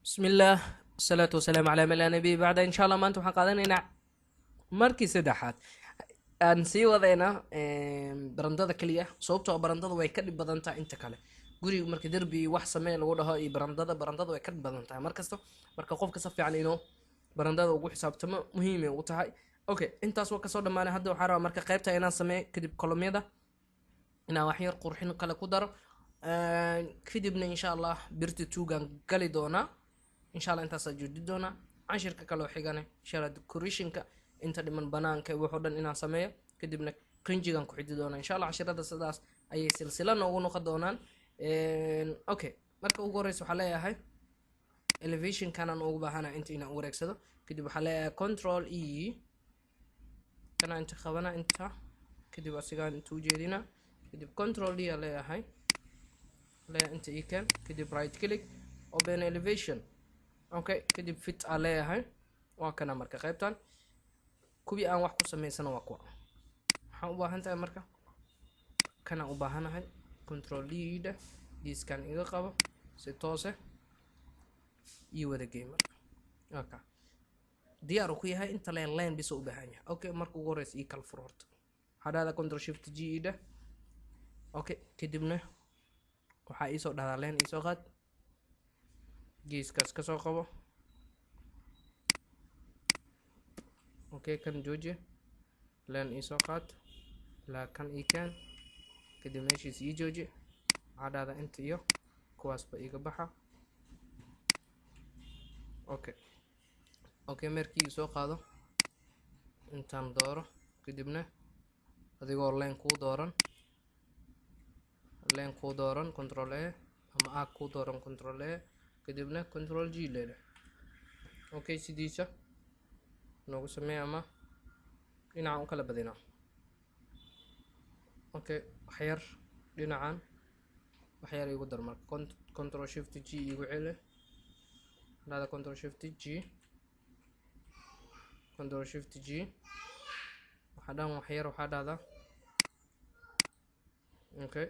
بسم الله والصلاة والسلام على من لا نبي بعد إن شاء الله ما أنتم حقادين markii saddexaad aan sii wadayna barandada kaliya sababtoo ah barandada way ka dhib badan tahay inta kale guriga marka derbi wax samee lagu dhaho iyo barandada way ka dhib badan tahay markasta marka qofka si fiican inuu barandada ugu xisaabtamo muhiim ay u tahay okay intaas waa kasoo dhamaanay hadda waxaan rabaa marka qaybta inaan sameeyo kadib kolomyada inaan wax yar qurxin kale ku daro kadibna insha allah birta tuugan gali doonaa insha allah intaas joodi doonaa cashirka kale oo xigana insha allah decorationka inta dhiman banaanka wuxuu dhan inaan sameeyo kadibna qinjigan ku xidi doonaa insha allah cashirada sidaas ayay silsila noogu noqon doonaan okay marka ugu horeysa waxaa leeyahay elevation kanaan ugu baahana inta inaan wareegsado kadib waxaa leeyahay control e kana inta qabana inta kadib asigaan inta u jeedina kadib control d aa leeyahay inta i kan kadib right click open elevation okay kadib fit aa leeyahay waa kana marka qaybtan kubi aan wax ku sameysano waa kuwa waxaan u baahan tahay marka kana u baahanahay control d da diskan iga qabo si toose iyo wada game marka diyaar ku yahay inta leen bis u baahan yahay okay marka ugu horeysa i kala furo horta hadada control shift g da okay kadibna waxaa ii soo dhahdaa leen ii soo qaad geeskaas ka soo qabo okay kan jooji leen ii soo qaad ilaa kan ii kaan kadib meeshiis ii jooji waxaa dhahdaa inta iyo kuwaasba iga baxa okay markii ii soo qaado intaan dooro kadibna adigoo leen kuu dooran control a ama a kuu dooran control a kadibna control g leedah okay sidiisa noogu sameey ama dhinacan u kala badina okay waxyar dhinacan waxyar igu dar marka control shift g igu celi hada control shift g waxaa dhan waxyar waxaa dhahda okay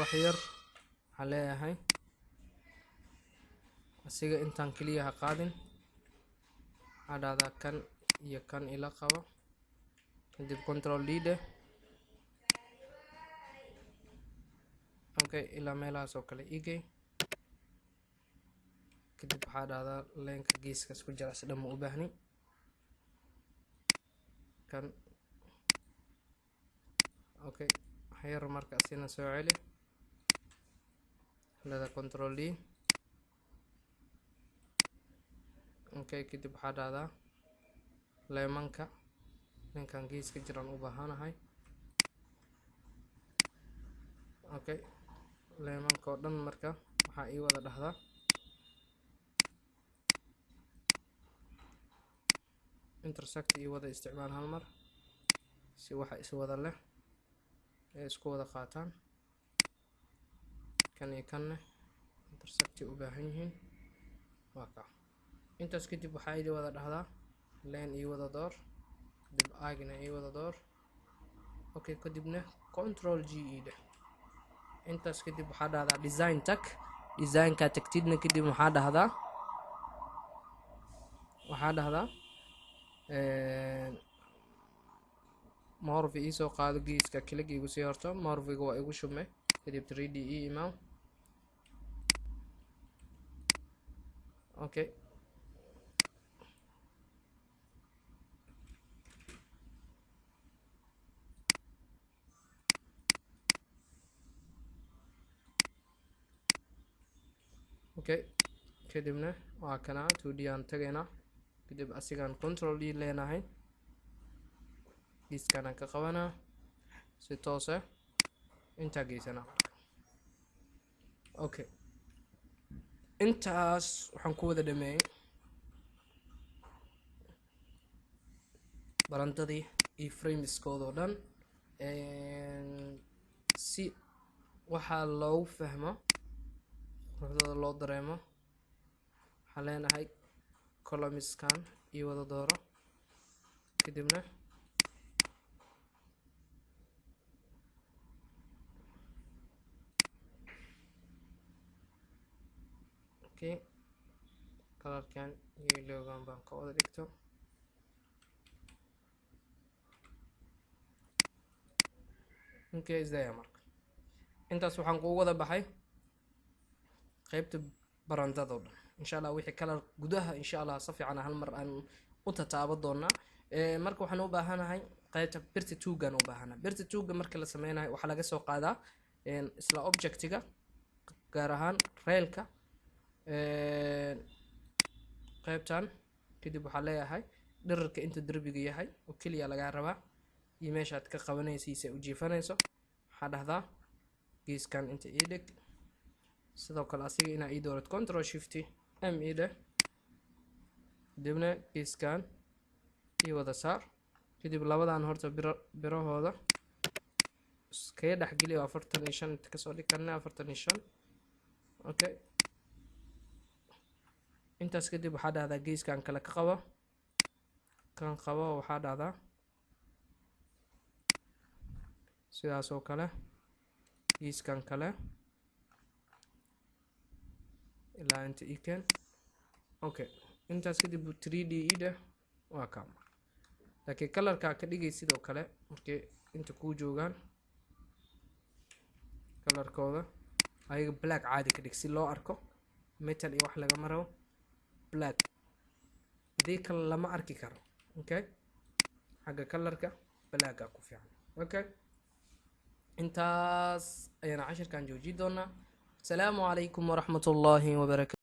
waxyar waxaa leeyahay asiga intaan kaliya ha qaadin waxaa dhahdaa kan iyo kan ila qabo kadib control d de okay ilaa meelahaas oo kale igey kadib waxaa dhahdaa leenka geeskaas ku jira si dhan ma u baahni kan okay waxyar marka asina soo celi lada control d okay kadib waxaa dhahdaa leemanka ninkan geeska jiraan u baahanahay okay leemanka oo dhan marka waxaa ii wada dhahdaa intersect ii wada isticmaal hal mar si waxa is wada leh ee isku wada qaataan kan iyo kanne intersect u baahan yihiin waa ka intaas kadib waxaa ii wada dhahdaa leen ii wada door kadib agna ii wada door okay kadibna control g da intaas kadib waxaa dhahdaa design tag designka tagtidna kadib waxaa dhahdaa morph ii soo qaado geeska click igu sii horto morphiga waa igu shumay kadib 3d imaaw okay kadibna waa kana 2d aan tagaynaa kadib asigaan control d leenahay diskan ka qabanaa si toose inta geysana okay intaas waxaan ku wada dhameeyay barandadii iyo frameskooda oo dhan si waxaa loogu fahmo quruxdooda loo dareemo waxaan leenahay columnskan iyo wada dooro kadibna okay kalarkan yellowgan baan ka wada dhigto okay isdaya marka intaas waxaan kugu wada baxay qaybta barandada oo dhan insha Allah wixii kalar gudaha insha Allah si fiican hal mar aan u tataabo doonaa marka waxaan u baahanahay qaybta birta tuugan u baahanahay birta tuuga marka la sameynayo waxa laga soo qaadaa isla objectiga gaar ahaan railka qaybtan kadib waxaa leeyahay dhererka inta derbiga yahay oo kaliya laga rabaa iyo meeshaad ka qabanaysiisa u jiifanayso waxaa dhahdaa geeskan inta ii dhig sidoo kale asiga inaa ii doorat control shift m ii dheh kadibna geeskan ii wada saar kadib labadan horta birahooda iskaga dhexgeliyo 45 inta kasoo dhig karna 45 okay intaas kadib waxaa dhahdaa geeskan kale ka qabo kan qabo waxaa dhahdaa sidaas oo kale geeskan kale ilaa inta ii keen okay intaas kadib 3D ida waa kaam laakiin kalarka ka dhigay sidoo kale markii inta ku joogaan kalarkooda ayaga black caadi ka dhig si loo arko metal iyo wax laga maro black hadii kale lama arki karo okay xagga kalarka black ku fiican okay intaas ayaan cashirkan jooji doonaa السلام عليكم ورحمة الله وبركاته